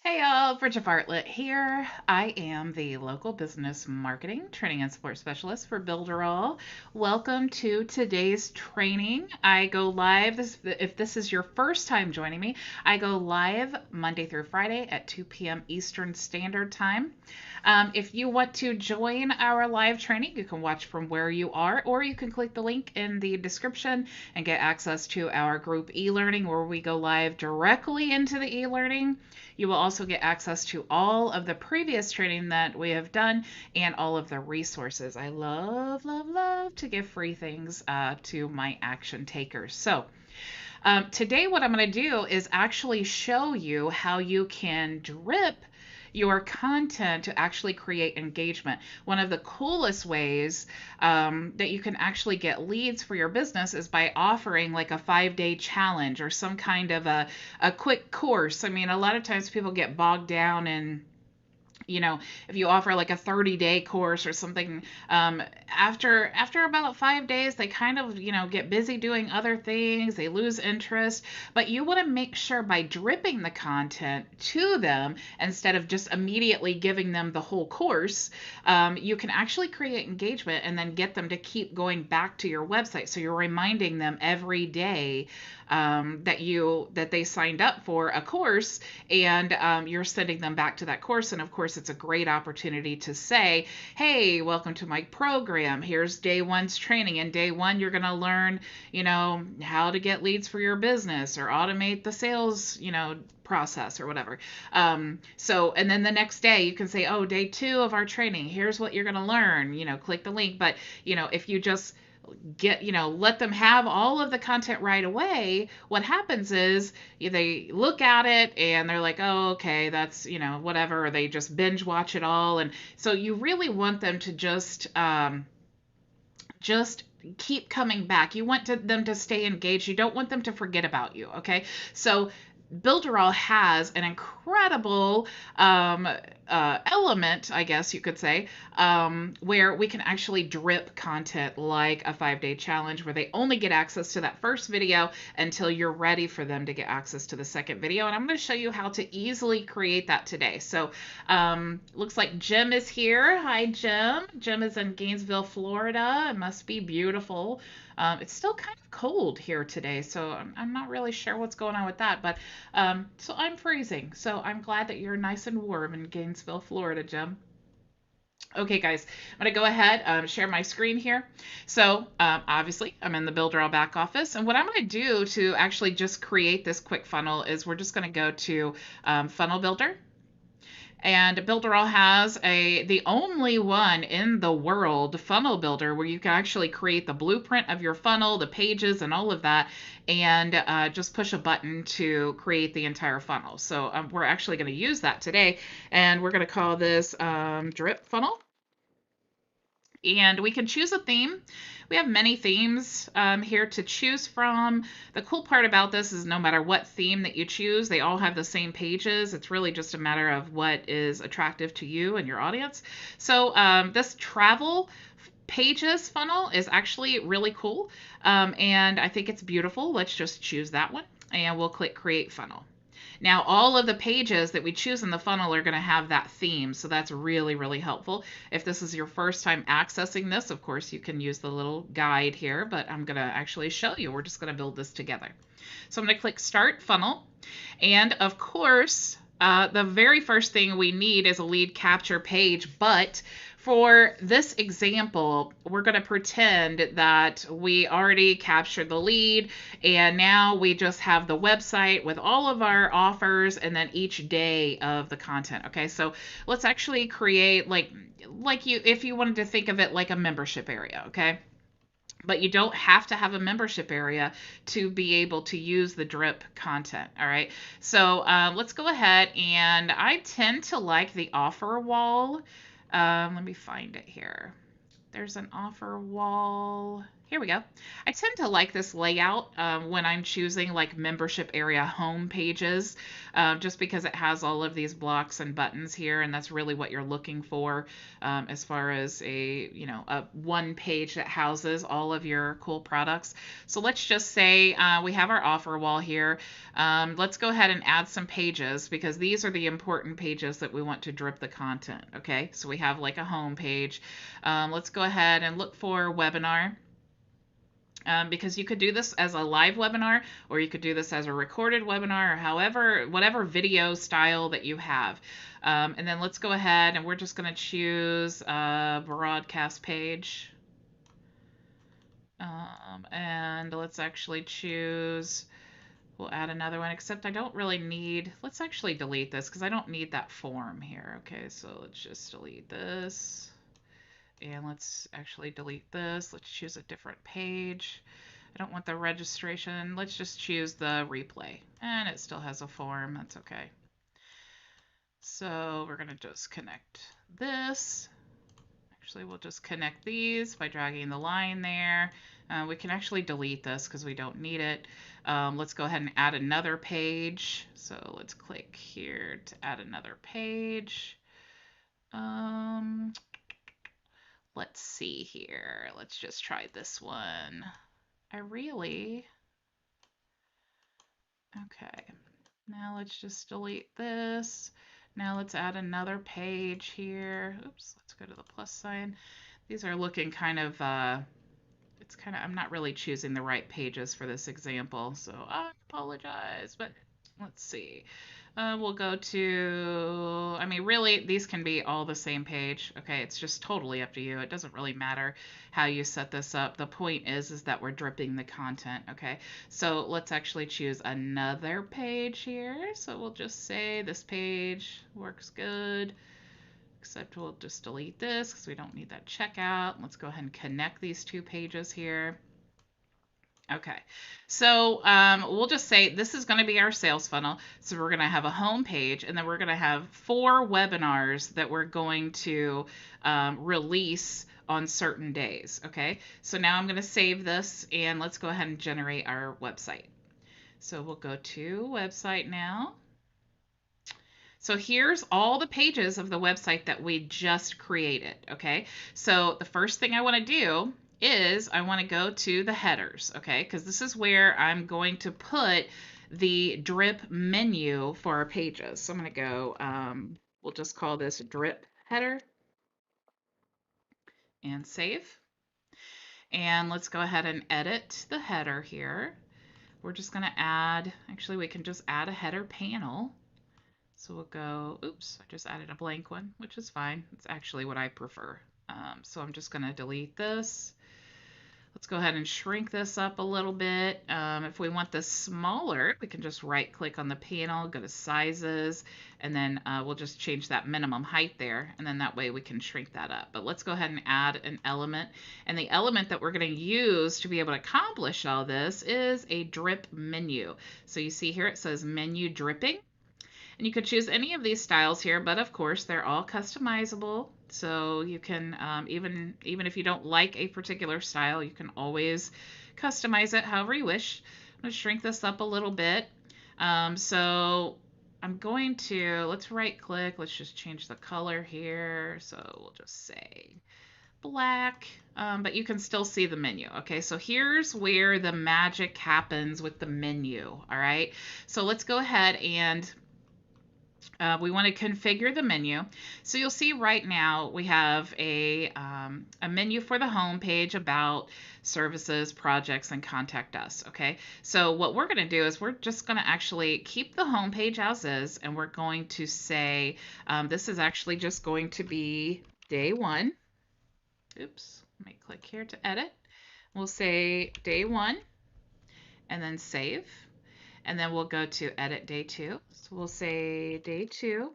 Hey y'all, Bridget Bartlett here. I am the local business marketing training and support specialist for Builderall. Welcome to today's training. I go live, if this is your first time joining me, I go live Monday through Friday at 2 p.m. Eastern Standard Time. If you want to join our live training, you can watch from where you are, or you can click the link in the description and get access to our group e-learning where we go live directly into the e-learning. You will also get access to all of the previous training that we have done and all of the resources. I love, love, love to give free things to my action takers. So today what I'm going to do is actually show you how you can drip your content to actually create engagement. One of the coolest ways that you can actually get leads for your business is by offering like a 5-day challenge or some kind of a quick course. I mean, a lot of times people get bogged down in, if you offer like a 30-day course or something, after about 5 days, they kind of, get busy doing other things. They lose interest. But you want to make sure by dripping the content to them instead of just immediately giving them the whole course, you can actually create engagement and then get them to keep going back to your website. So you're reminding them every day that they signed up for a course, and you're sending them back to that course. And of course, it's a great opportunity to say, hey, welcome to my program. Here's day one's training. In day one, you're going to learn, how to get leads for your business or automate the sales, process or whatever. And then the next day you can say, oh, day 2 of our training, here's what you're going to learn, click the link. But, if you just let them have all of the content right away, what happens is they look at it and they're like, oh, okay, that's, whatever, or they just binge watch it all. And so you really want them to just keep coming back. You want them to stay engaged. You don't want them to forget about you. Okay. So Builderall has an incredible element, I guess you could say, where we can actually drip content like a 5-day challenge where they only get access to that first video until you're ready for them to get access to the second video. And I'm going to show you how to easily create that today. So looks like Jim is here. Hi, Jim. Jim is in Gainesville, Florida. It must be beautiful. It's still kind of cold here today, so I'm not really sure what's going on with that, but so I'm freezing. So I'm glad that you're nice and warm in Gainesville, Florida, Jim. Okay, guys, I'm going to go ahead share my screen here. So obviously, I'm in the Builderall back office, and what I'm going to do to actually just create this quick funnel is we're just going to go to Funnel Builder. And Builderall has the only one in the world funnel builder where you can actually create the blueprint of your funnel, the pages, and all of that, and just push a button to create the entire funnel. So we're actually going to use that today, and we're going to call this drip funnel. And we can choose a theme. We have many themes here to choose from. The cool part about this is no matter what theme that you choose, they all have the same pages. It's really just a matter of what is attractive to you and your audience. So this travel pages funnel is actually really cool, and I think it's beautiful. Let's just choose that one, and we'll click Create Funnel. Now, all of the pages that we choose in the funnel are going to have that theme, so that's really, really helpful. If this is your first time accessing this, of course, you can use the little guide here, but I'm going to actually show you. We're just going to build this together. So I'm going to click Start Funnel, and of course, the very first thing we need is a lead capture page, but for this example, we're going to pretend that we already captured the lead and now we just have the website with all of our offers and then each day of the content. Okay, so let's actually create like you if you wanted to think of it like a membership area. Okay, but you don't have to have a membership area to be able to use the drip content. All right, so let's go ahead, and I tend to like the offer wall. Let me find it here. There's an offer wall. Here we go. I tend to like this layout when I'm choosing like membership area home pages, just because it has all of these blocks and buttons here, and that's really what you're looking for as far as a one page that houses all of your cool products. So let's just say we have our offer wall here. Let's go ahead and add some pages because these are the important pages that we want to drip the content. Okay, so we have like a home page. Let's go ahead and look for webinar. Because you could do this as a live webinar, or you could do this as a recorded webinar, or whatever video style that you have. And then let's go ahead and we're just going to choose a broadcast page. And let's actually choose, we'll add another one, except I don't really need, let's actually delete this because I don't need that form here. Okay, so let's just delete this. And let's actually delete this. Let's choose a different page. I don't want the registration. Let's just choose the replay. And it still has a form. That's okay. So we're going to just connect this. Actually, we'll just connect these by dragging the line there. We can actually delete this because we don't need it. Let's go ahead and add another page. So let's click here to add another page. Let's see here. Let's just try this one. Okay. Now let's just delete this. Now let's add another page here. Oops, let's go to the plus sign. These are looking kind of, I'm not really choosing the right pages for this example, so I apologize, but let's see. We'll go to, I mean, really, these can be all the same page. Okay, it's just totally up to you. It doesn't really matter how you set this up. The point is that we're dripping the content. Okay, so let's actually choose another page here. So we'll just say this page works good, except we'll just delete this because we don't need that checkout. Let's go ahead and connect these two pages here. Okay, so we'll just say this is going to be our sales funnel. So we're going to have a home page, and then we're going to have 4 webinars that we're going to release on certain days. Okay, so now I'm going to save this, and let's go ahead and generate our website. So we'll go to website now. So here's all the pages of the website that we just created. Okay, so the first thing I want to do is I want to go to the headers, okay, because this is where I'm going to put the drip menu for our pages. So I'm going to go, we'll just call this drip header and save. And let's go ahead and edit the header here. We're just going to add, actually we can just add a header panel. So we'll go, oops, I just added a blank one, which is fine. It's actually what I prefer. So I'm just going to delete this. Let's go ahead and shrink this up a little bit. If we want this smaller, we can just right click on the panel, go to sizes, and then we'll just change that minimum height there, and then that way we can shrink that up. But let's go ahead and add an element, and the element that we're going to use to be able to accomplish all this is a drip menu. So you see here it says menu dripping. And you could choose any of these styles here, but of course they're all customizable. So you can, even if you don't like a particular style, you can always customize it however you wish. I'm going to shrink this up a little bit. So I'm going to, let's right click, let's just change the color here. So we'll just say black, but you can still see the menu. Okay, so here's where the magic happens with the menu. All right, so let's go ahead and we want to configure the menu. So you'll see right now we have a menu for the home page, about, services, projects, and contact us. Okay, so what we're going to do is we're just going to actually keep the home page as is, and we're going to say this is actually just going to be day 1. Oops, let me click here to edit. We'll say day 1 and then save. And then we'll go to edit day 2. So we'll say day 2.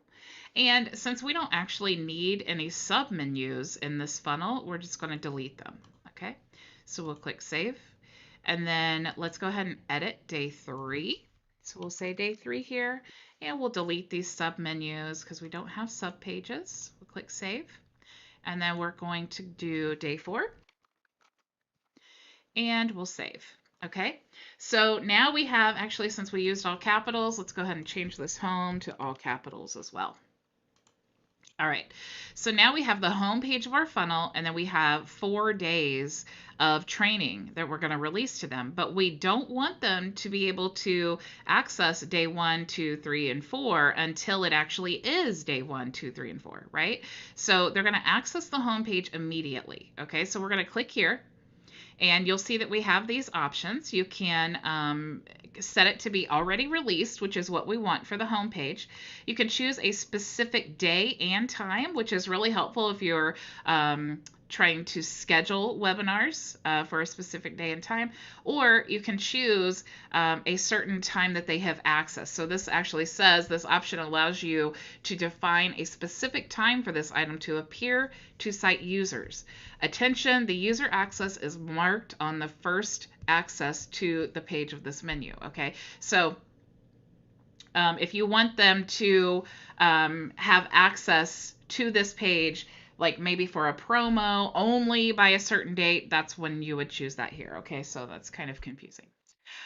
And since we don't actually need any submenus in this funnel, we're just going to delete them. Okay, so we'll click save. And then let's go ahead and edit day 3. So we'll say day 3 here, and we'll delete these submenus because we don't have subpages. We'll click save. And then we're going to do day 4, and we'll save. Okay, so now we have, actually, since we used all capitals, let's go ahead and change this home to all capitals as well. All right, so now we have the home page of our funnel, and then we have 4 days of training that we're going to release to them, but we don't want them to be able to access day 1, 2, 3, and 4 until it actually is day 1, 2, 3, and 4, right? So they're going to access the home page immediately. Okay, so we're going to click here. And you'll see that we have these options. You can set it to be already released, which is what we want for the home page. You can choose a specific day and time, which is really helpful if you're trying to schedule webinars for a specific day and time, or you can choose a certain time that they have access. So this actually says this option allows you to define a specific time for this item to appear to site users. Attention, the user access is marked on the first access to the page of this menu. Okay, so if you want them to have access to this page, like maybe for a promo only by a certain date, that's when you would choose that here. Okay, so that's kind of confusing.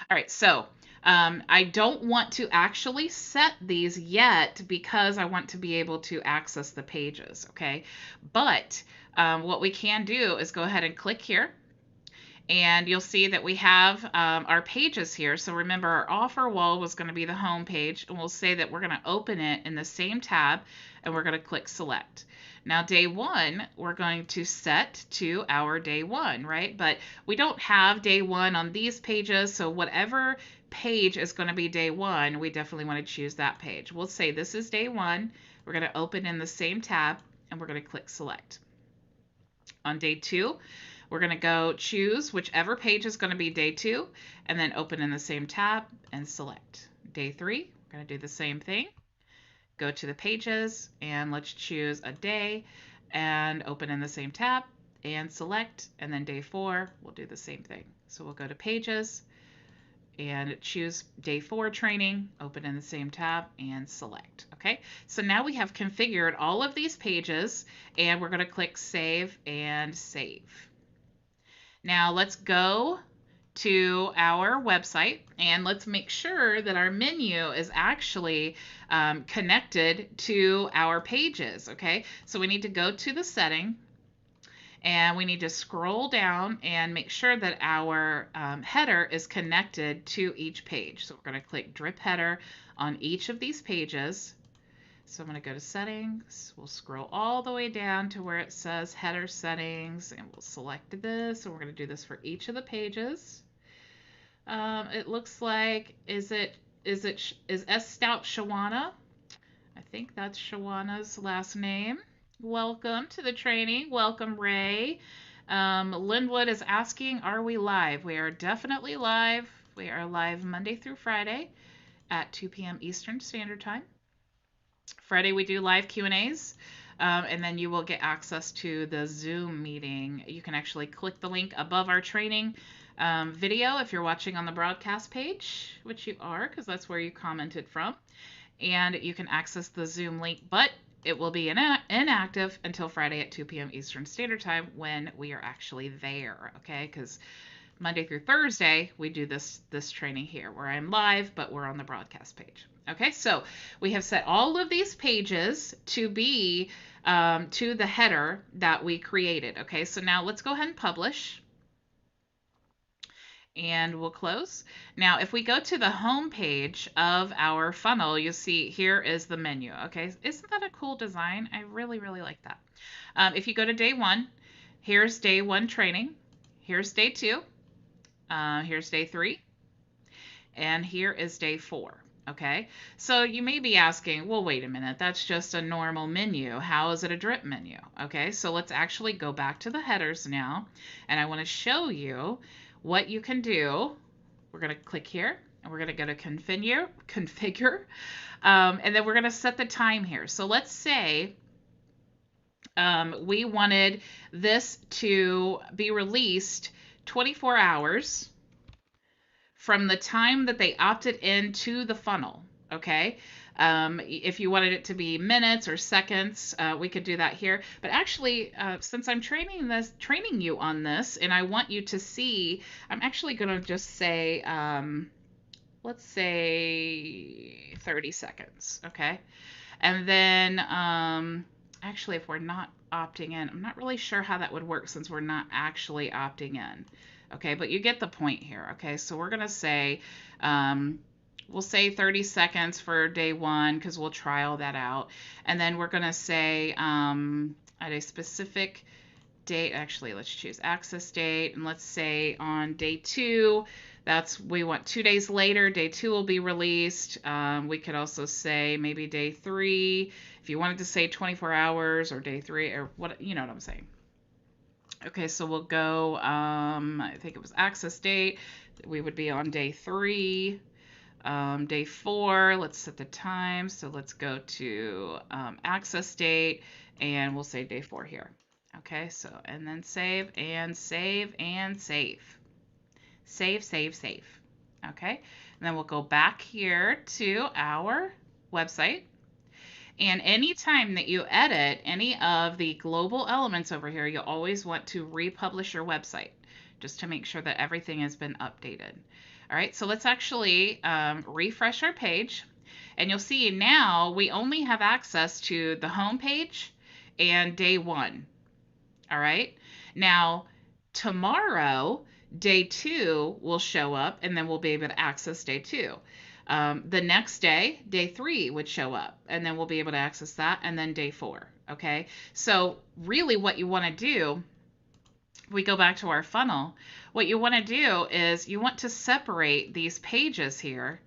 All right, so I don't want to actually set these yet because I want to be able to access the pages, okay? But what we can do is go ahead and click here, and you'll see that we have our pages here. So remember, our offer wall was going to be the home page, and we'll say that we're going to open it in the same tab, and we're going to click select. Now, day 1, we're going to set to our day 1, right? But we don't have day 1 on these pages, so whatever page is going to be day 1, we definitely want to choose that page. We'll say this is day 1. We're going to open in the same tab, and we're going to click select. On day 2, we're going to go choose whichever page is going to be day 2, and then open in the same tab and select. Day 3, we're going to do the same thing. Go to the pages, and let's choose a day and open in the same tab and select. And then day 4, we'll do the same thing. So we'll go to pages and choose day 4 training, open in the same tab and select. Okay, so now we have configured all of these pages, and we're going to click save and save. Now let's go to our website, and let's make sure that our menu is actually connected to our pages. Okay, so we need to go to the setting, and we need to scroll down and make sure that our header is connected to each page. So we're going to click drip header on each of these pages. So I'm going to go to settings, we'll scroll all the way down to where it says header settings, and we'll select this, and we're going to do this for each of the pages. It looks like, is S Stout Shawana? I think that's Shawana's last name. Welcome to the training. Welcome, Ray. Linwood is asking, are we live? We are definitely live. We are live Monday through Friday at 2 p.m. Eastern Standard Time. Friday we do live Q&As, and then you will get access to the Zoom meeting. You can actually click the link above our training video if you're watching on the broadcast page, which you are because that's where you commented from, and you can access the Zoom link, but it will be inactive until Friday at 2 p.m. Eastern Standard Time when we are actually there, okay? Because Monday through Thursday we do this training here where I'm live, but we're on the broadcast page. Okay, so we have set all of these pages to be to the header that we created. Okay, so now let's go ahead and publish. And we'll close. Now, if we go to the home page of our funnel, you'll see here is the menu. Okay, isn't that a cool design? I really, really like that. If you go to day 1, here's day 1 training. Here's day 2. Here's day 3. And here is day 4. Okay, so you may be asking, well, wait a minute, that's just a normal menu. How is it a drip menu? Okay, so let's actually go back to the headers now, and I want to show you what you can do. We're going to click here, and we're going to go to configure, and then we're going to set the time here. So let's say we wanted this to be released 24 hours from the time that they opted into the funnel. Okay. If you wanted it to be minutes or seconds, we could do that here. But actually, since I'm training you on this, and I want you to see, I'm actually going to just say, let's say 30 seconds. Okay. And then, actually, if we're not opting in, I'm not really sure how that would work since we're not actually opting in. Okay, but you get the point here. Okay, so we're going to say, we'll say 30 seconds for day one because we'll trial that out. And then we're going to say at a specific date, actually, let's choose access date. And let's say on day two, we want 2 days later, day two will be released. We could also say maybe day three, if you wanted to say 24 hours or day three or what, you know what I'm saying. Okay, so we'll go, I think it was access date. We would be on day three. Day four, let's set the time. So let's go to access date, and we'll say day four here. Okay, so, and then save and save and save. Save, save, save. Okay, and then we'll go back here to our website. And anytime that you edit any of the global elements over here, you always want to republish your website just to make sure that everything has been updated. All right, so let's actually refresh our page. And you'll see now we only have access to the home page and day one. All right, now tomorrow, day two will show up, and then we'll be able to access day two. The next day, day three would show up, and then we'll be able to access that, and then day four. Okay, so really what you want to do, if we go back to our funnel, what you want to do is you want to separate these pages here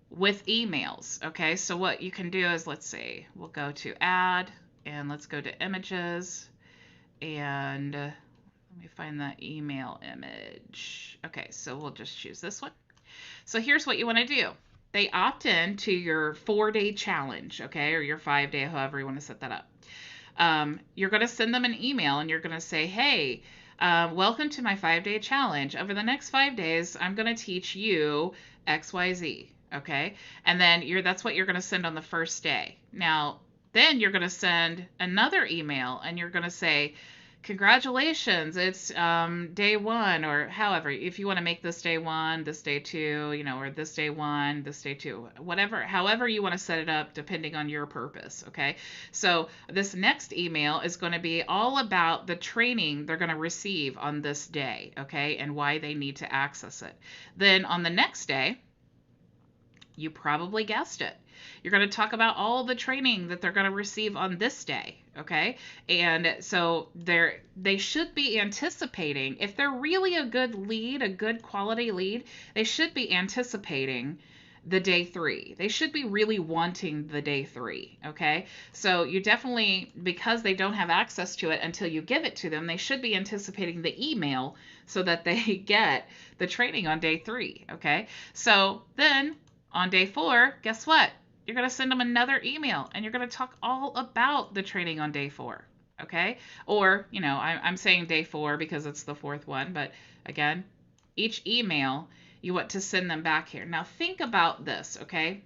with emails. Okay, so what you can do is, let's see, we'll go to add, and let's go to images, and let me find the email image. Okay, so we'll just choose this one. So here's what you want to do. They opt in to your 4-day challenge, okay, or your 5-day, however you want to set that up. You're going to send them an email, and you're going to say, hey, welcome to my 5-day challenge. Over the next 5 days, I'm going to teach you XYZ, okay? And then that's what you're going to send on the first day. Now, then you're going to send another email, and you're going to say, congratulations, it's day one, or however, if you want to make this day one, this day two, you know, or this day one, this day two, whatever, however you want to set it up depending on your purpose, okay? So this next email is going to be all about the training they're going to receive on this day, okay, and why they need to access it. Then on the next day, you probably guessed it, you're going to talk about all the training that they're going to receive on this day, okay? And so they should be anticipating, if they're really a good lead, a good quality lead, they should be anticipating the day three. They should be really wanting the day three, okay? So you definitely, because they don't have access to it until you give it to them, they should be anticipating the email so that they get the training on day three, okay? So then on day four, guess what? You're going to send them another email, and you're going to talk all about the training on day four, okay? Or, you know, I'm saying day four because it's the fourth one, but again, each email, you want to send them back here. Now think about this, okay?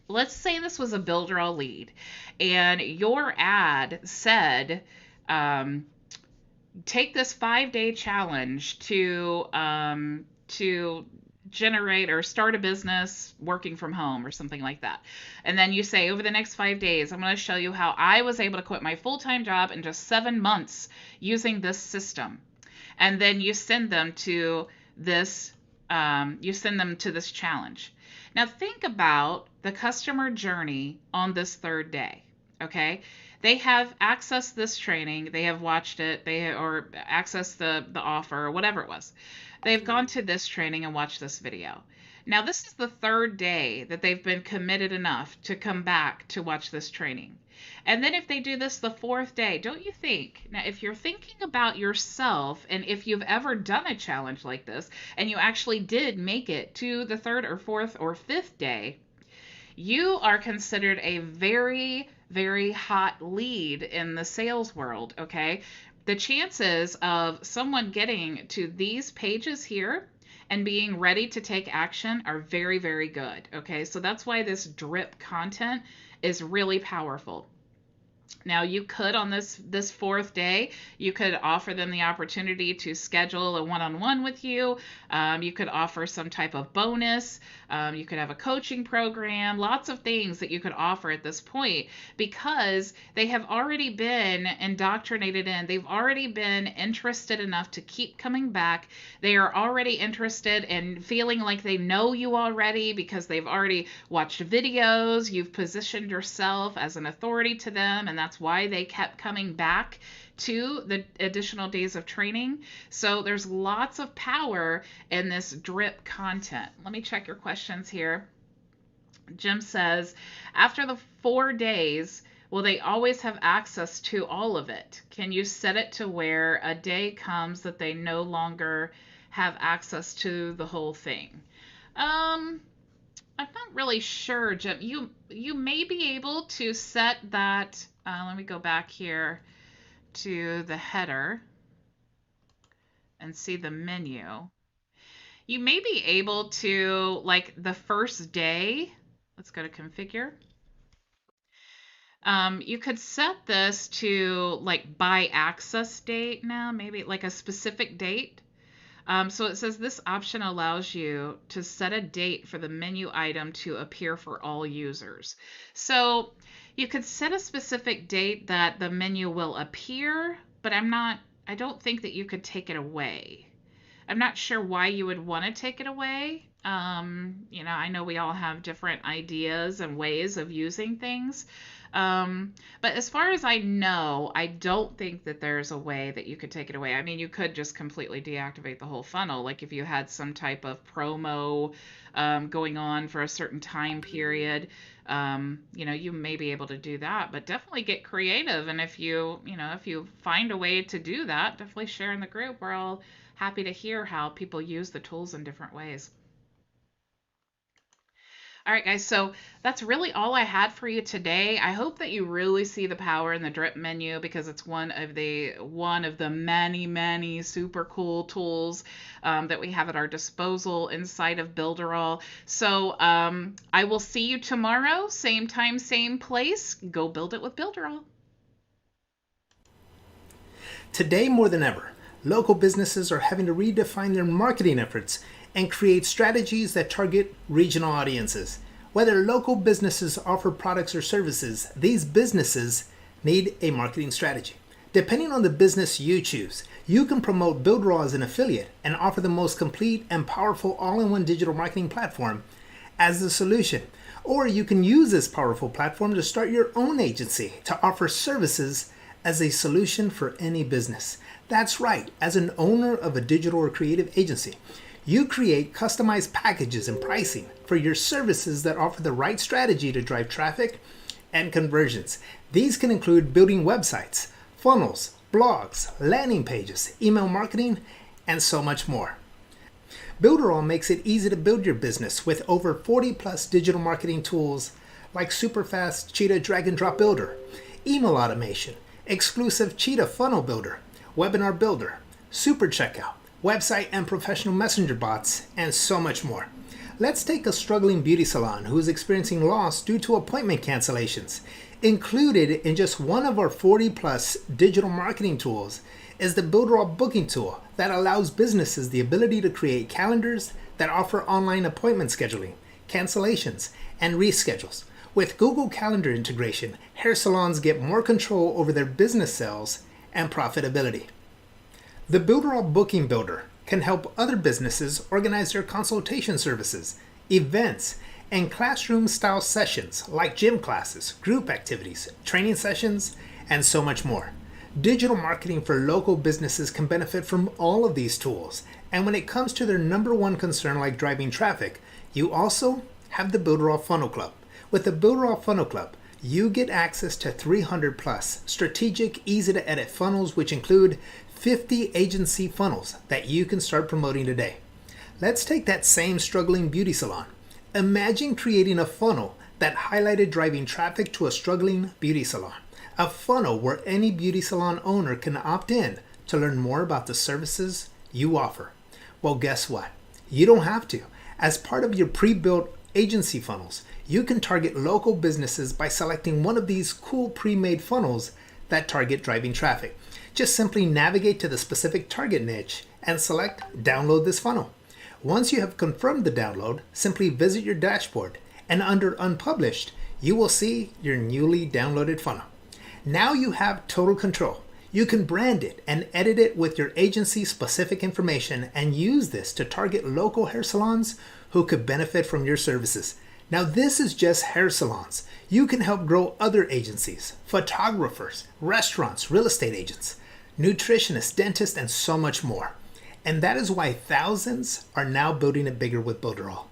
Let's say this was a Builderall lead, and your ad said, take this 5-day challenge to generate or start a business working from home or something like that. And then you say, over the next 5 days, I'm going to show you how I was able to quit my full-time job in just 7 months using this system. And then you send them to this, challenge. Now think about the customer journey on this 3rd day, okay? They have accessed this training, they have watched it, or accessed the offer or whatever it was. They've gone to this training and watched this video. Now, this is the third day that they've been committed enough to come back to watch this training. And then if they do this the fourth day, don't you think? Now, if you're thinking about yourself and if you've ever done a challenge like this and you actually did make it to the third or fourth or fifth day, you are considered a very, very hot lead in the sales world, okay? The chances of someone getting to these pages here and being ready to take action are very, very good, okay? So that's why this drip content is really powerful. Now, you could, on this fourth day, you could offer them the opportunity to schedule a one-on-one with you. You could offer some type of bonus. You could have a coaching program, lots of things that you could offer at this point, because they have already been indoctrinated in. They've already been interested enough to keep coming back. They are already interested and feeling like they know you already because they've already watched videos. You've positioned yourself as an authority to them, and that's why they kept coming back to the additional days of training. So there's lots of power in this drip content. Let me check your questions here. Jim says, after the 4 days, will they always have access to all of it? Can you set it to where a day comes that they no longer have access to the whole thing? I'm not really sure, Jim. You may be able to set that. Let me go back here to the header and see the menu. You may be able to, like the first day, let's go to configure. You could set this to like by access date now, maybe like a specific date. So it says this option allows you to set a date for the menu item to appear for all users. So you could set a specific date that the menu will appear, but I don't think that you could take it away. I'm not sure why you would want to take it away. I know we all have different ideas and ways of using things. But as far as I know, I don't think that there's a way that you could take it away. I mean, you could just completely deactivate the whole funnel. Like if you had some type of promo going on for a certain time period, you may be able to do that, but definitely get creative. And if you find a way to do that, definitely share in the group. We're all happy to hear how people use the tools in different ways. All right, guys, so that's really all I had for you today. I hope that you really see the power in the drip menu because it's one of the many, many super cool tools that we have at our disposal inside of Builderall. So I will see you tomorrow, same time, same place. Go build it with Builderall. Today, more than ever, local businesses are having to redefine their marketing efforts and create strategies that target regional audiences. Whether local businesses offer products or services, these businesses need a marketing strategy. Depending on the business you choose, you can promote Builderall as an affiliate and offer the most complete and powerful all-in-one digital marketing platform as the solution. Or you can use this powerful platform to start your own agency to offer services as a solution for any business. That's right, as an owner of a digital or creative agency, you create customized packages and pricing for your services that offer the right strategy to drive traffic and conversions. These can include building websites, funnels, blogs, landing pages, email marketing, and so much more. Builderall makes it easy to build your business with over 40 plus digital marketing tools like Superfast Cheetah Drag and Drop Builder, email automation, exclusive Cheetah Funnel Builder, Webinar Builder, Super Checkout, website and professional messenger bots, and so much more. Let's take a struggling beauty salon who is experiencing loss due to appointment cancellations. Included in just one of our 40 plus digital marketing tools is the Builderall booking tool that allows businesses the ability to create calendars that offer online appointment scheduling, cancellations, and reschedules. With Google Calendar integration, hair salons get more control over their business sales and profitability. The Builderall Booking Builder can help other businesses organize their consultation services, events, and classroom-style sessions like gym classes, group activities, training sessions, and so much more. Digital marketing for local businesses can benefit from all of these tools. And when it comes to their number one concern like driving traffic, you also have the Builderall Funnel Club. With the Builderall Funnel Club, you get access to 300 plus strategic, easy to edit funnels, which include 50 agency funnels that you can start promoting today. Let's take that same struggling beauty salon. Imagine creating a funnel that highlighted driving traffic to a struggling beauty salon. A funnel where any beauty salon owner can opt in to learn more about the services you offer. Well, guess what? You don't have to. As part of your pre-built agency funnels, you can target local businesses by selecting one of these cool pre-made funnels that target driving traffic. Just simply navigate to the specific target niche and select Download this funnel. Once you have confirmed the download, simply visit your dashboard, and under Unpublished, you will see your newly downloaded funnel. Now you have total control. You can brand it and edit it with your agency's specific information and use this to target local hair salons who could benefit from your services. Now this is just hair salons. You can help grow other agencies, photographers, restaurants, real estate agents, nutritionists, dentists, and so much more. And that is why thousands are now building it bigger with Builderall.